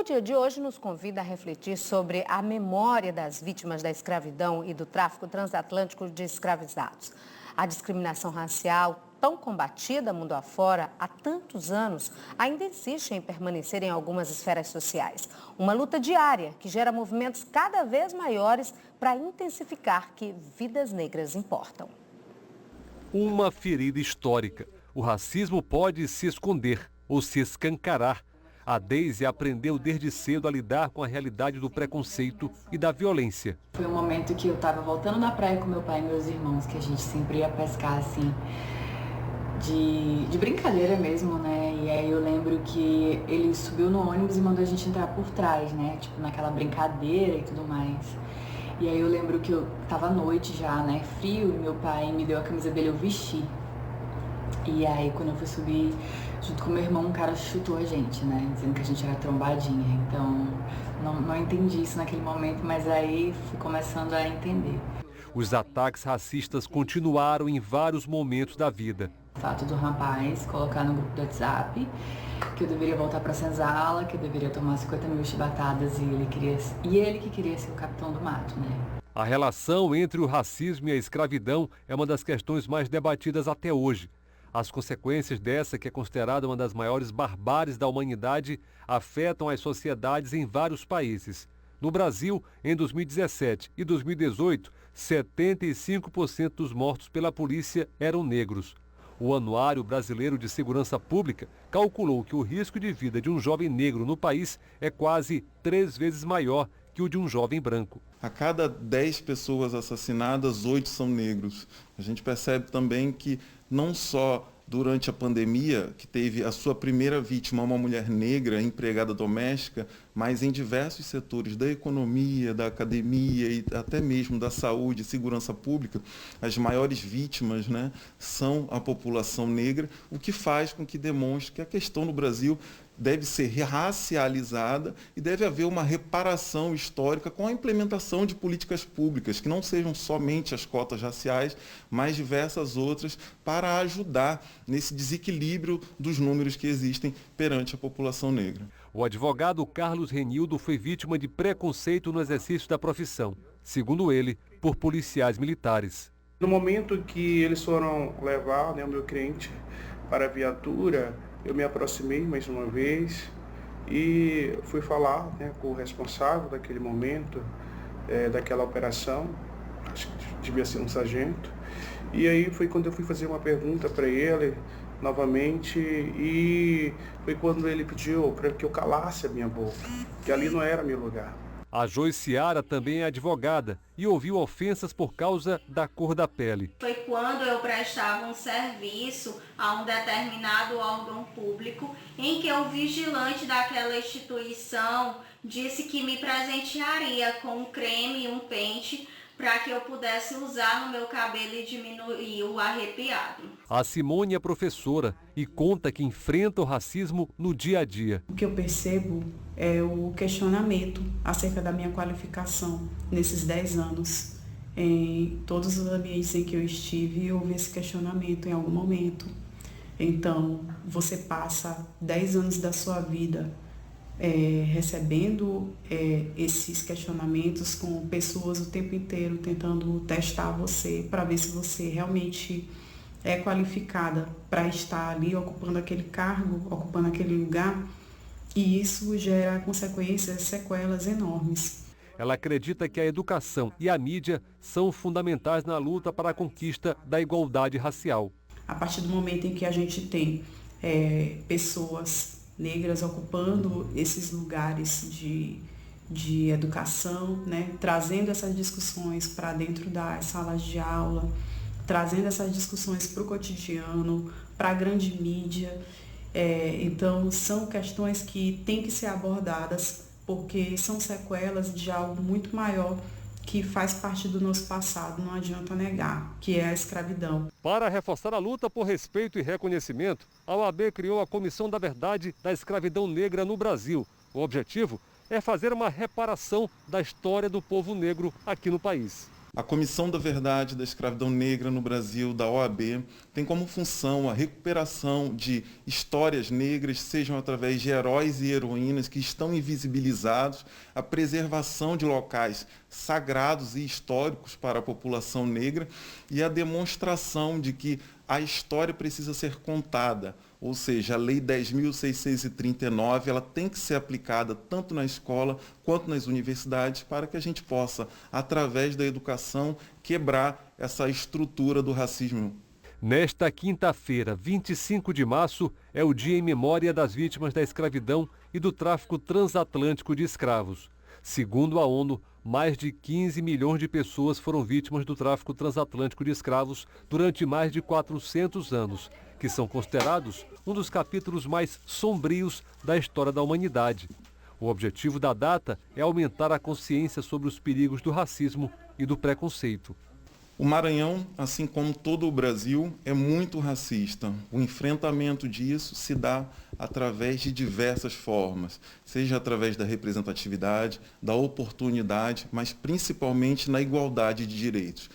O dia de hoje nos convida a refletir sobre a memória das vítimas da escravidão e do tráfico transatlântico de escravizados. A discriminação racial, tão combatida mundo afora há tantos anos, ainda insiste em permanecer em algumas esferas sociais. Uma luta diária que gera movimentos cada vez maiores para intensificar que vidas negras importam. Uma ferida histórica. O racismo pode se esconder ou se escancarar. A Deise aprendeu desde cedo a lidar com a realidade do preconceito e da violência. Foi um momento que eu estava voltando na praia com meu pai e meus irmãos, que a gente sempre ia pescar assim, de brincadeira mesmo, né? E aí eu lembro que ele subiu no ônibus e mandou a gente entrar por trás, né? Tipo, naquela brincadeira e tudo mais. E aí eu lembro que eu tava à noite já, né? Frio, e meu pai me deu a camisa dele, eu vesti. E aí quando eu fui subir junto com meu irmão, um cara chutou a gente, né? Dizendo que a gente era trombadinha. Então, não entendi isso naquele momento, mas aí fui começando a entender. Os ataques racistas continuaram em vários momentos da vida. O fato do rapaz colocar no grupo do WhatsApp que eu deveria voltar para a senzala, que eu deveria tomar 50 mil chibatadas e ele que queria ser o capitão do mato, né? A relação entre o racismo e a escravidão é uma das questões mais debatidas até hoje. As consequências dessa, que é considerada uma das maiores barbáries da humanidade, afetam as sociedades em vários países. No Brasil, em 2017 e 2018, 75% dos mortos pela polícia eram negros. O Anuário Brasileiro de Segurança Pública calculou que o risco de vida de um jovem negro no país é quase 3 vezes maior que o de um jovem branco. A cada 10 pessoas assassinadas, 8 são negros. A gente percebe também que não só durante a pandemia, que teve a sua primeira vítima, uma mulher negra, empregada doméstica, mas em diversos setores da economia, da academia e até mesmo da saúde e segurança pública, as maiores vítimas, né, são a população negra, o que faz com que demonstre que a questão no Brasil deve ser racializada e deve haver uma reparação histórica com a implementação de políticas públicas, que não sejam somente as cotas raciais, mas diversas outras, para ajudar nesse desequilíbrio dos números que existem perante a população negra. O advogado Carlos Renildo foi vítima de preconceito no exercício da profissão, segundo ele, por policiais militares. No momento que eles foram levar, né, o meu cliente para a viatura, eu me aproximei mais uma vez e fui falar, né, com o responsável daquele momento, daquela operação, acho que devia ser um sargento, e aí foi quando eu fui fazer uma pergunta para ele novamente e foi quando ele pediu para que eu calasse a minha boca, que ali não era meu lugar. A Joiciara também é advogada e ouviu ofensas por causa da cor da pele. Foi quando eu prestava um serviço a um determinado órgão público em que o vigilante daquela instituição disse que me presentearia com um creme e um pente para que eu pudesse usar no meu cabelo e diminuir o arrepiado. A Simone é professora e conta que enfrenta o racismo no dia a dia. O que eu percebo é o questionamento acerca da minha qualificação nesses 10 anos. Em todos os ambientes em que eu estive, houve esse questionamento em algum momento. Então, você passa 10 anos da sua vida recebendo esses questionamentos com pessoas o tempo inteiro tentando testar você para ver se você realmente é qualificada para estar ali ocupando aquele cargo, ocupando aquele lugar, e isso gera consequências, sequelas enormes. Ela acredita que a educação e a mídia são fundamentais na luta para a conquista da igualdade racial. A partir do momento em que a gente tem pessoas negras ocupando esses lugares de educação, né? Trazendo essas discussões para dentro das salas de aula, trazendo essas discussões para o cotidiano, para a grande mídia. Então, são questões que têm que ser abordadas, porque são sequelas de algo muito maior que faz parte do nosso passado, não adianta negar, que é a escravidão. Para reforçar a luta por respeito e reconhecimento, a OAB criou a Comissão da Verdade da Escravidão Negra no Brasil. O objetivo é fazer uma reparação da história do povo negro aqui no país. A Comissão da Verdade da Escravidão Negra no Brasil, da OAB, tem como função a recuperação de histórias negras, sejam através de heróis e heroínas que estão invisibilizados, a preservação de locais sagrados e históricos para a população negra e a demonstração de que a história precisa ser contada, ou seja, a Lei 10.639 ela tem que ser aplicada tanto na escola quanto nas universidades para que a gente possa, através da educação, quebrar essa estrutura do racismo. Nesta quinta-feira, 25 de março, é o dia em memória das vítimas da escravidão e do tráfico transatlântico de escravos. Segundo a ONU, mais de 15 milhões de pessoas foram vítimas do tráfico transatlântico de escravos durante mais de 400 anos, que são considerados um dos capítulos mais sombrios da história da humanidade. O objetivo da data é aumentar a consciência sobre os perigos do racismo e do preconceito. O Maranhão, assim como todo o Brasil, é muito racista. O enfrentamento disso se dá através de diversas formas, seja através da representatividade, da oportunidade, mas principalmente na igualdade de direitos.